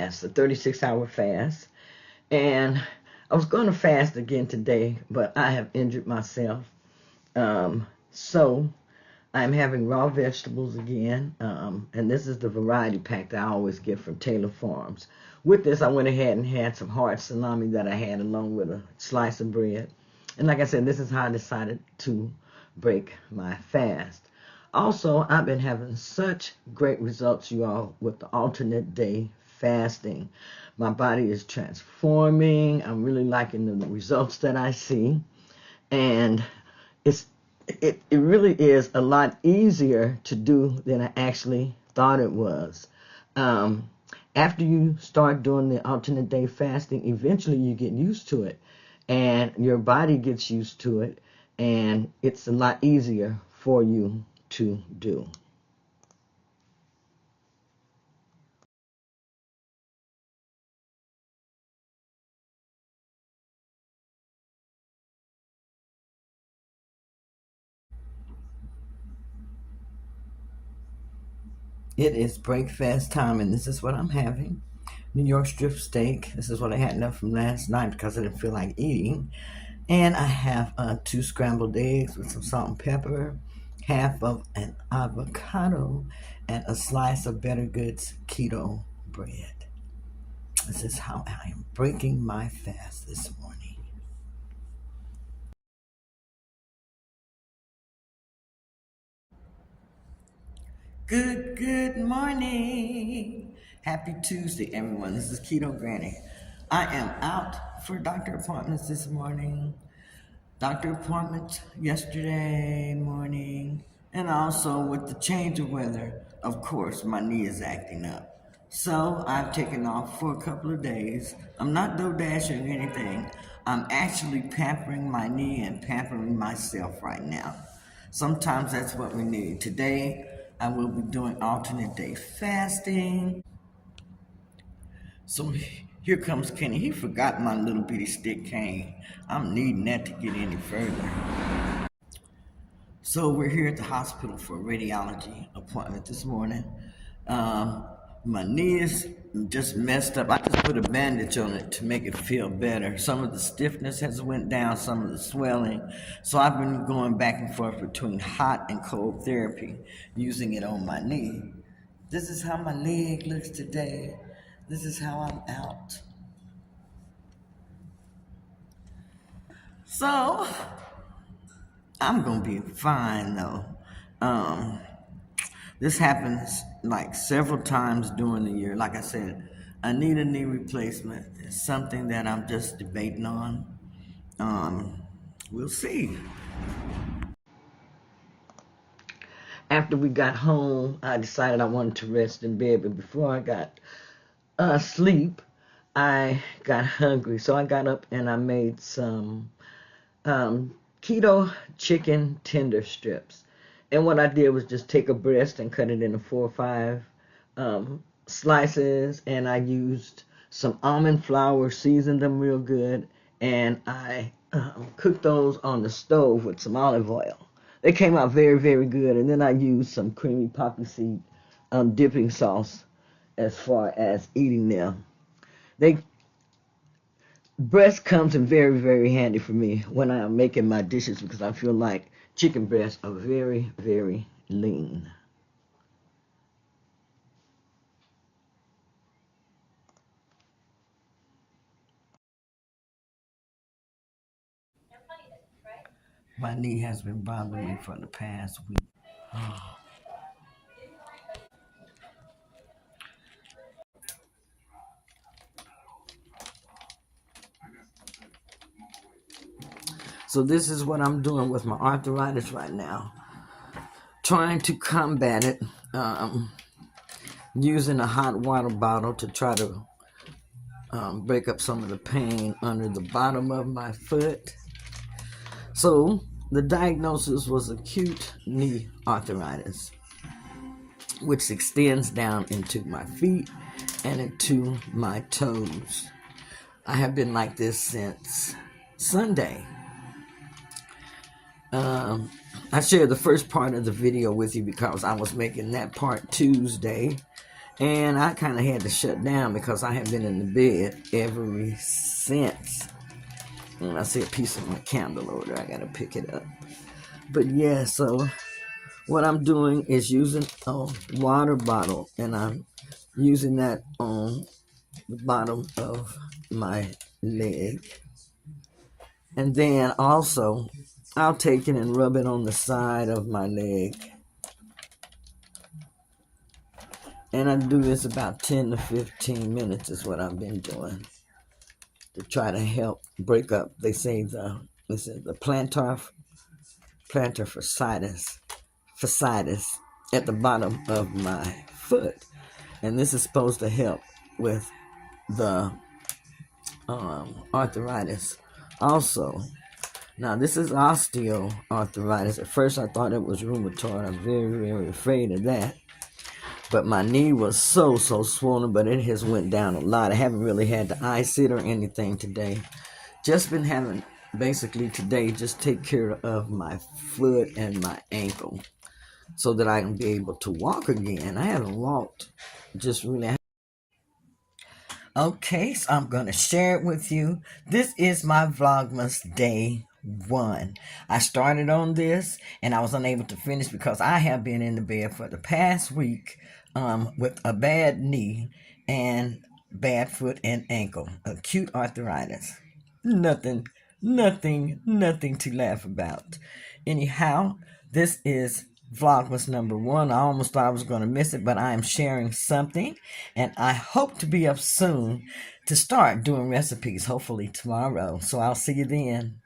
fast, a 36-hour fast. And I was going to fast again today, but I have injured myself. So I'm having raw vegetables again. And this is the variety pack that I always get from Taylor Farms. With this, I went ahead and had some hard salami that I had along with a slice of bread. And like I said, this is how I decided to break my fast. Also, I've been having such great results, you all, with the alternate day fasting. My body is transforming. I'm really liking the results that I see. And it really is a lot easier to do than I actually thought it was. After you start doing the alternate day fasting, eventually you get used to it. And your body gets used to it. And it's a lot easier for you to do. It is breakfast time, and this is what I'm having. New York strip steak. This is what I had left from last night because I didn't feel like eating. And I have 2 scrambled eggs with some salt and pepper, half of an avocado, and a slice of Better Goods keto bread. This is how I am breaking my fast this morning. Good morning. Happy Tuesday, everyone. This is Keto Granny. I am out for doctor appointments this morning. Doctor appointment yesterday morning, and also with the change of weather, of course, my knee is acting up. So I've taken off for a couple of days. I'm not dashing or anything. I'm actually pampering my knee and pampering myself right now. Sometimes that's what we need. Today, I will be doing alternate day fasting. So here comes Kenny. He forgot my little bitty stick cane. I'm needing that to get any further. So we're here at the hospital for a radiology appointment this morning. My knee is just messed up. I just put a bandage on it to make it feel better. Some of the stiffness has went down, some of the swelling. So I've been going back and forth between hot and cold therapy, using it on my knee. This is how my leg looks today. This is how I'm out. So I'm gonna be fine though. Um, this happens like several times during the year. Like I said, I need a knee replacement. It's something that I'm just debating on. We'll see. After we got home, I decided I wanted to rest in bed, but before I got asleep, I got hungry. So I got up and I made some keto chicken tender strips. And what I did was just take a breast and cut it into 4 or 5 slices, and I used some almond flour, seasoned them real good, and I cooked those on the stove with some olive oil. They came out very, very good, and then I used some creamy poppy seed dipping sauce as far as eating them. They Breast comes in very, very handy for me when I am making my dishes because I feel like chicken breasts are very, very lean. My knee has been bothering me for the past week. So this is what I'm doing with my arthritis right now. Trying to combat it using a hot water bottle to try to break up some of the pain under the bottom of my foot. So the diagnosis was acute knee arthritis, which extends down into my feet and into my toes. I have been like this since Sunday. I shared the first part of the video with you because I was making that part Tuesday, And I kind of had to shut down because I have been in the bed ever since. And I see a piece of my candle over there. I got to pick it up. But yeah, so what I'm doing is using a water bottle, and I'm using that on the bottom of my leg. And then also, I'll take it and rub it on the side of my leg. And I do this about 10 to 15 minutes is what I've been doing to try to help break up. They say the plantar fasciitis at the bottom of my foot. And this is supposed to help with the arthritis also. Now, this is osteoarthritis. At first, I thought it was rheumatoid. I'm very, very afraid of that. But my knee was so swollen, but it has went down a lot. I haven't really had to ice it or anything today. Just been having, basically today, just take care of my foot and my ankle so that I can be able to walk again. I haven't walked, just really. Okay, so I'm going to share it with you. This is my Vlogmas day 1. I started on this and I was unable to finish because I have been in the bed for the past week with a bad knee and bad foot and ankle, acute arthritis. Nothing to laugh about. Anyhow, this is Vlogmas number 1. I almost thought I was going to miss it, but I am sharing something, and I hope to be up soon to start doing recipes, hopefully tomorrow. So I'll see you then.